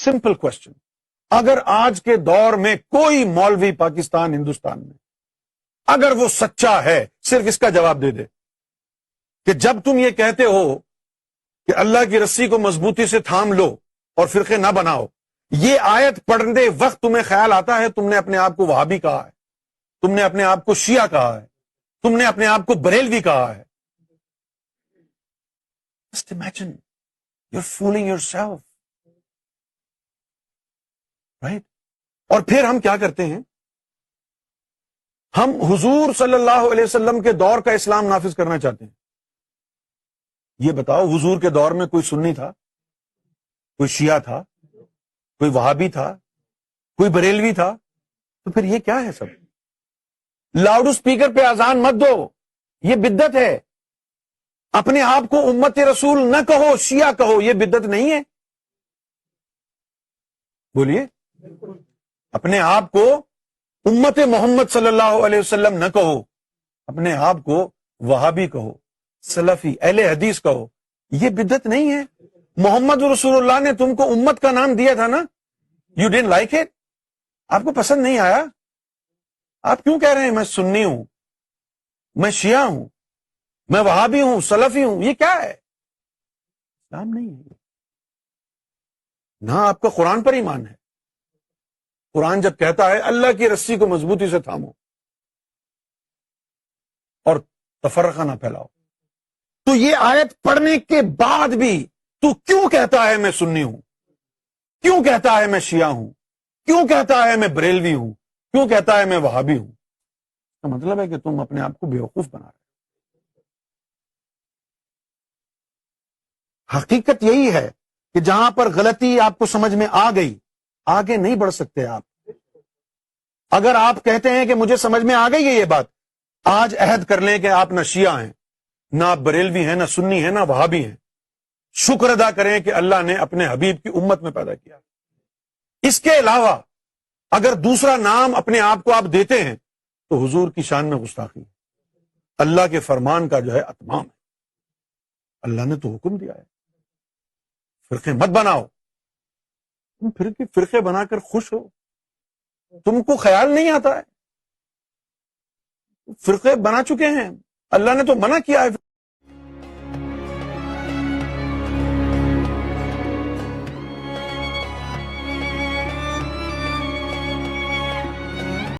Simple question. اگر آج کے دور میں کوئی مولوی پاکستان ہندوستان میں اگر وہ سچا ہے صرف اس کا جواب دے دے کہ جب تم یہ کہتے ہو کہ اللہ کی رسی کو مضبوطی سے تھام لو اور فرقے نہ بناؤ، یہ آیت پڑھنے وقت تمہیں خیال آتا ہے تم نے اپنے آپ کو وہابی کہا ہے، تم نے اپنے آپ کو شیعہ کہا ہے، تم نے اپنے آپ کو بریلوی کہا ہے. Just imagine, you're fooling yourself. Right? اور پھر ہم کیا کرتے ہیں؟ ہم حضور صلی اللہ علیہ وسلم کے دور کا اسلام نافذ کرنا چاہتے ہیں. یہ بتاؤ حضور کے دور میں کوئی سنی تھا، کوئی شیعہ تھا، کوئی وہابی تھا، کوئی بریلوی تھا؟ تو پھر یہ کیا ہے سب؟ لاؤڈ اسپیکر پہ اذان مت دو، یہ بدعت ہے. اپنے آپ کو امت رسول نہ کہو، شیعہ کہو، یہ بدعت نہیں ہے؟ بولیے. اپنے آپ کو امت محمد صلی اللہ علیہ وسلم نہ کہو، اپنے آپ کو وہابی کہو، سلفی، اہل حدیث کہو، یہ بدعت نہیں ہے؟ محمد رسول اللہ نے تم کو امت کا نام دیا تھا نا. You didn't like it? آپ کو پسند نہیں آیا؟ آپ کیوں کہہ رہے ہیں میں سنی ہوں، میں شیعہ ہوں، میں وہابی ہوں، سلفی ہوں؟ یہ کیا ہے؟ اسلام نہیں ہے. نہ آپ کا قرآن پر ایمان ہے. قرآن جب کہتا ہے اللہ کی رسی کو مضبوطی سے تھامو اور تفرقہ نہ پھیلاؤ، تو یہ آیت پڑھنے کے بعد بھی تو کیوں کہتا ہے میں سنی ہوں، کیوں کہتا ہے میں شیعہ ہوں، کیوں کہتا ہے میں بریلوی ہوں، کیوں کہتا ہے میں وہابی ہوں؟ اس کا مطلب ہے کہ تم اپنے آپ کو بیوقوف بنا رہے. حقیقت یہی ہے کہ جہاں پر غلطی آپ کو سمجھ میں آ گئی، آگے نہیں بڑھ سکتے آپ. اگر آپ کہتے ہیں کہ مجھے سمجھ میں آ گئی ہے یہ بات، آج عہد کر لیں کہ آپ نہ شیعہ ہیں، نہ آپ بریلوی ہیں، نہ سنی ہیں، نہ وہابی ہیں. شکر ادا کریں کہ اللہ نے اپنے حبیب کی امت میں پیدا کیا. اس کے علاوہ اگر دوسرا نام اپنے آپ کو آپ دیتے ہیں تو حضور کی شان میں گستاخی ہے. اللہ کے فرمان کا جو ہے اتمام ہے. اللہ نے تو حکم دیا ہے فرقے مت بناؤ. تم فرقے بنا کر خوش ہو؟ تم کو خیال نہیں آتا ہے فرقے بنا چکے ہیں، اللہ نے تو منع کیا ہے.